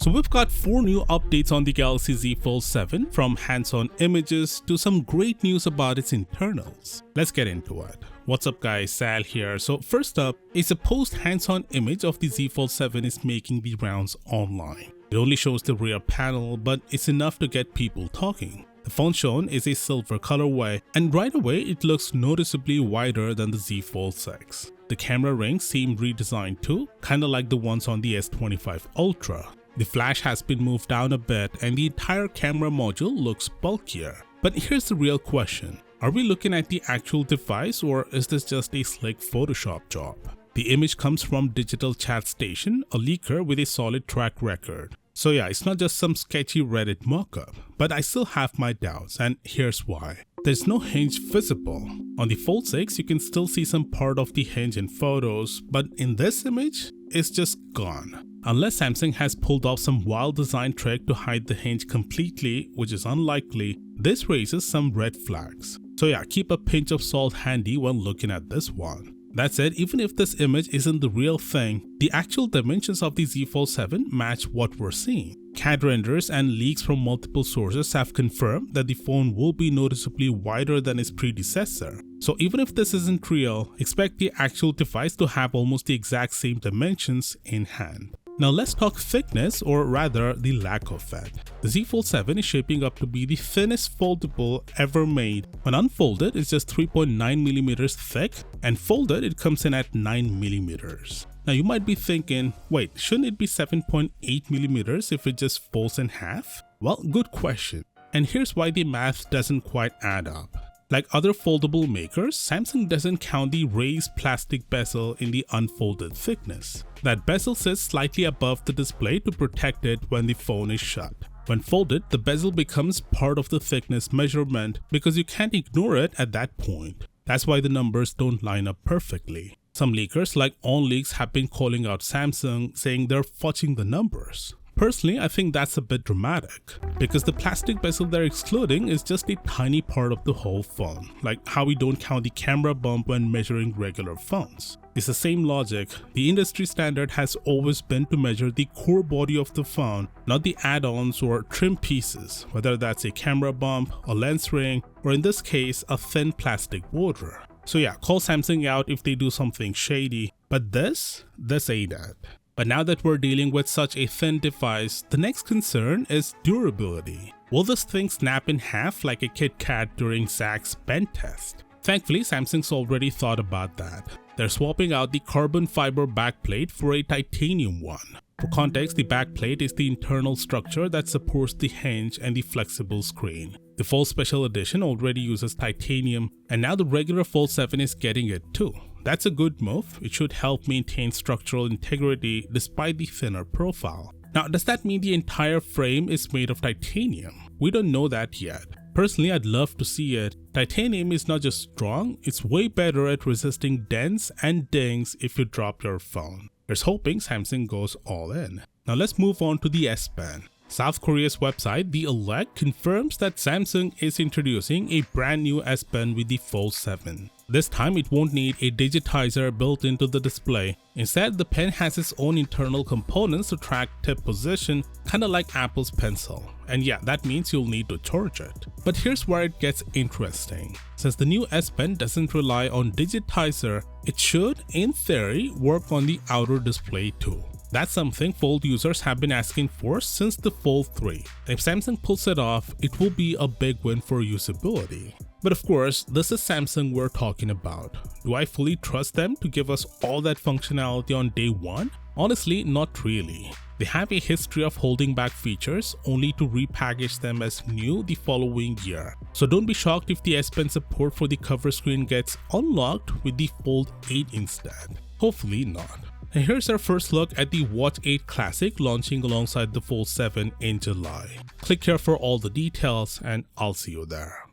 So we've got 4 new updates on the Galaxy Z Fold 7, from hands-on images to some great news about its internals. Let's get into it. What's up guys, Sal here. So first up, a supposed hands-on image of the Z Fold 7 is making the rounds online. It only shows the rear panel, but it's enough to get people talking. The phone shown is a silver colorway, and right away it looks noticeably wider than the Z Fold 6. The camera rings seem redesigned too, kinda like the ones on the S25 Ultra. The flash has been moved down a bit and the entire camera module looks bulkier. But here's the real question. Are we looking at the actual device, or is this just a slick Photoshop job? The image comes from Digital Chat Station, a leaker with a solid track record. So yeah, it's not just some sketchy Reddit mockup, but I still have my doubts, and here's why. There's no hinge visible. On the Fold 6, you can still see some part of the hinge in photos, but in this image, it's just gone. Unless Samsung has pulled off some wild design trick to hide the hinge completely, which is unlikely, this raises some red flags. So yeah, keep a pinch of salt handy when looking at this one. That said, even if this image isn't the real thing, the actual dimensions of the Z Fold 7 match what we're seeing. CAD renders and leaks from multiple sources have confirmed that the phone will be noticeably wider than its predecessor. So even if this isn't real, expect the actual device to have almost the exact same dimensions in hand. Now let's talk thickness, or rather the lack of it. The Z Fold 7 is shaping up to be the thinnest foldable ever made. When unfolded, it's just 3.9mm thick, and folded it comes in at 9mm. Now you might be thinking, wait, shouldn't it be 7.8mm if it just folds in half? Well, good question. And here's why the math doesn't quite add up. Like other foldable makers, Samsung doesn't count the raised plastic bezel in the unfolded thickness. That bezel sits slightly above the display to protect it when the phone is shut. When folded, the bezel becomes part of the thickness measurement because you can't ignore it at that point. That's why the numbers don't line up perfectly. Some leakers like OnLeaks have been calling out Samsung, saying they're fudging the numbers. Personally, I think that's a bit dramatic, because the plastic bezel they're excluding is just a tiny part of the whole phone, like how we don't count the camera bump when measuring regular phones. It's the same logic. The industry standard has always been to measure the core body of the phone, not the add-ons or trim pieces, whether that's a camera bump, a lens ring, or in this case, a thin plastic border. So yeah, call Samsung out if they do something shady, but this ain't it. But now that we're dealing with such a thin device, the next concern is durability. Will this thing snap in half like a Kit Kat during Zach's SPEN test? Thankfully, Samsung's already thought about that. They're swapping out the carbon fiber backplate for a titanium one. For context, the backplate is the internal structure that supports the hinge and the flexible screen. The Fold Special Edition already uses titanium, and now the regular Fold 7 is getting it too. That's a good move. It should help maintain structural integrity despite the thinner profile. Now, does that mean the entire frame is made of titanium? We don't know that yet. Personally, I'd love to see it. Titanium is not just strong, it's way better at resisting dents and dings if you drop your phone. Here's hoping Samsung goes all in. Now let's move on to the SPEN. South Korea's website, The Elect, confirms that Samsung is introducing a brand new SPEN with the Fold 7. This time it won't need a digitizer built into the display. Instead, the pen has its own internal components to track tip position, kinda like Apple's Pencil. And yeah, that means you'll need to charge it. But here's where it gets interesting. Since the new S Pen doesn't rely on digitizer, it should, in theory, work on the outer display too. That's something Fold users have been asking for since the Fold 3. If Samsung pulls it off, it will be a big win for usability. But of course, this is Samsung we're talking about. Do I fully trust them to give us all that functionality on day one? Honestly, not really. They have a history of holding back features only to repackage them as new the following year. So don't be shocked if the S Pen support for the cover screen gets unlocked with the Fold 8 instead. Hopefully not. And here's our first look at the Watch 8 Classic launching alongside the Fold 7 in July. Click here for all the details and I'll see you there.